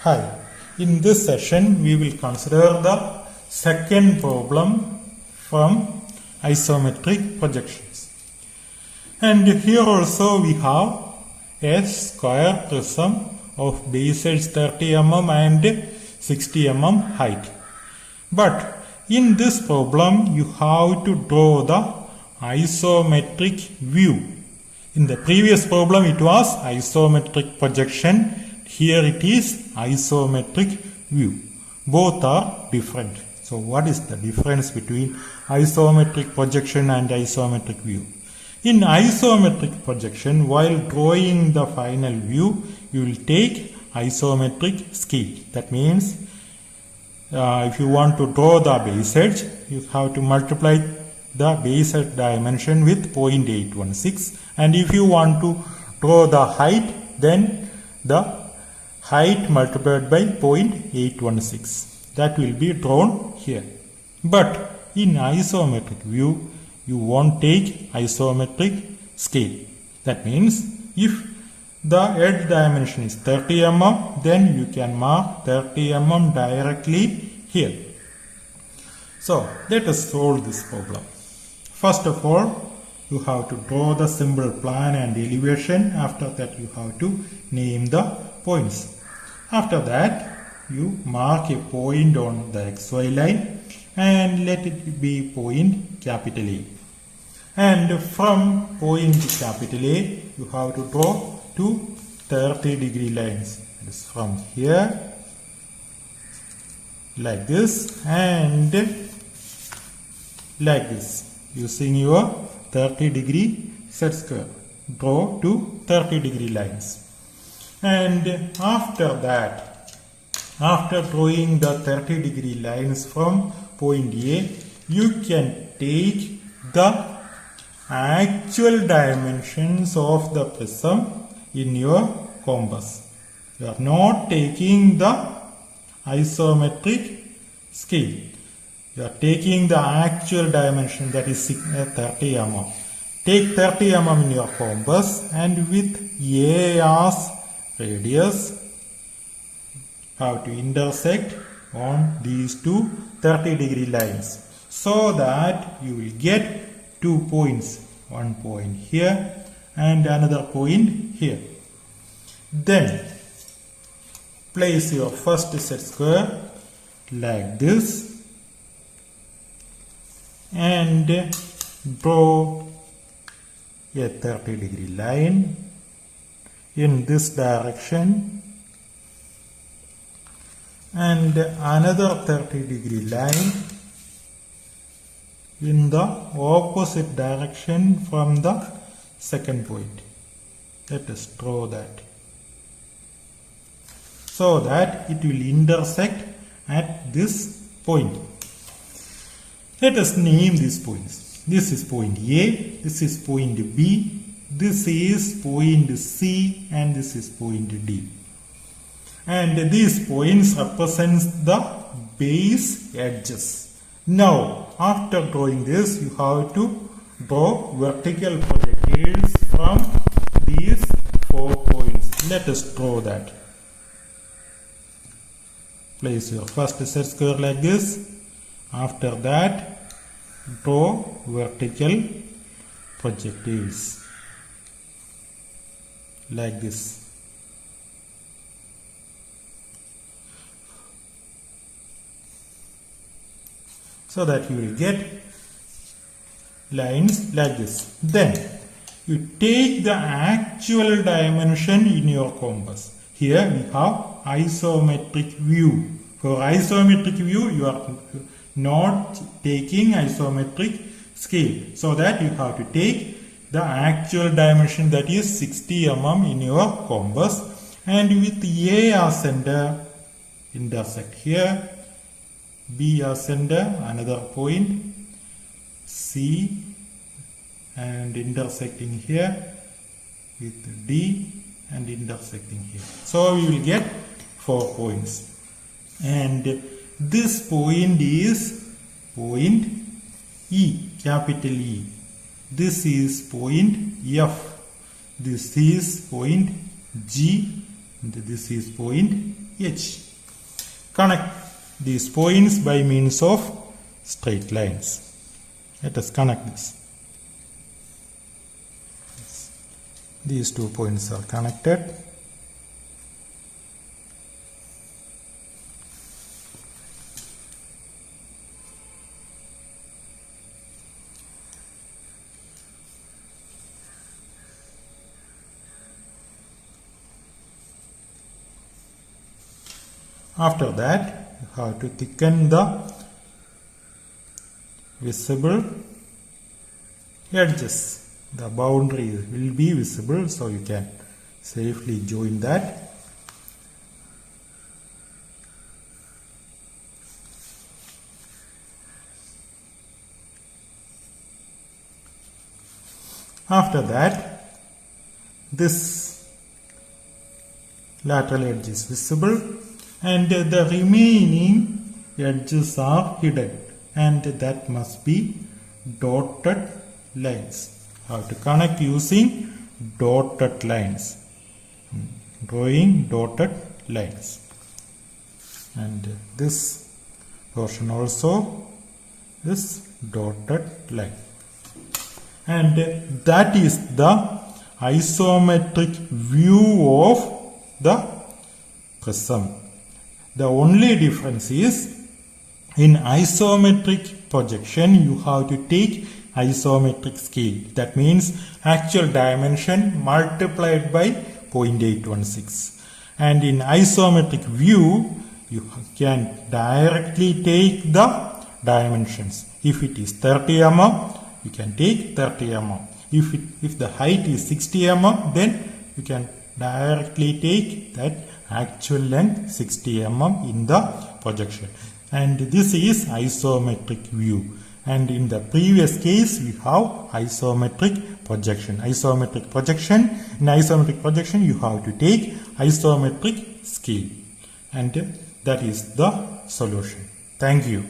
Hi, in this session we will consider the second problem from isometric projections. And here also we have a square prism of base edge 30 mm and 60 mm height. But in this problem you have to draw the isometric view. In the previous problem it was isometric projection. Here it is isometric view. Both are different. So what is the difference between isometric projection and isometric view? In isometric projection, while drawing the final view, you will take isometric scale. That means if you want to draw the base edge, you have to multiply the base edge dimension with 0.816, and if you want to draw the height, then the height multiplied by 0.816. That will be drawn here. But in isometric view, you won't take isometric scale. That means if the edge dimension is 30 mm, then you can mark 30 mm directly here. So let us solve this problem. First of all, you have to draw the symbol plan and elevation. After that, you have to name the points. After that, you mark a point on the XY line and let it be point capital A. And from point capital A, you have to draw two 30-degree lines. That is from here, like this, and like this. Using your 30-degree set square, draw two 30-degree lines. And after that, after drawing the 30-degree lines from point A, you can take the actual dimensions of the prism in your compass. You are not taking the isometric scale. You are taking the actual dimension, that is 30 mm. Take 30 mm in your compass, and with A as radius, have to intersect on these two 30-degree lines, so that you will get 2 points. One point here and another point here. Then place your first set square like this and draw a 30-degree line in this direction and another 30-degree line in the opposite direction from the second point. Let us draw that, so that it will intersect at this point. Let us name these points. This is point A, this is point B, this is point C, and this is point D. And these points represent the base edges. Now, after drawing this, you have to draw vertical projectiles from these 4 points. Let us draw that. Place your first set square like this. After that, draw vertical projectiles like this. So that you will get lines like this. Then you take the actual dimension in your compass. Here we have isometric view. For isometric view, you are not taking isometric scale. So that you have to take the actual dimension, that is 60 mm in your compass, and with A as center, intersect here. B as center, another point, C, and intersecting here with D and intersecting here. So we will get 4 points. And this point is point E, capital E. This is point F. This is point G, and this is point H. Connect these points by means of straight lines. Let us connect this. These 2 points are connected. After that, you have to thicken the visible edges. The boundary will be visible, so you can safely join that. After that, this lateral edge is visible and the remaining edges are hidden, and that must be dotted lines. How to connect using dotted lines. Drawing dotted lines. And this portion also is dotted line. And that is the isometric view of the prism. The only difference is in isometric projection you have to take isometric scale. That means actual dimension multiplied by 0.816. And in isometric view you can directly take the dimensions. If it is 30 mm, you can take 30 mm. If the height is 60 mm, then you can directly take that actual length 60 mm in the projection. And this is isometric view. And in the previous case, we have isometric projection. Isometric projection. In isometric projection, you have to take isometric scale. And that is the solution. Thank you.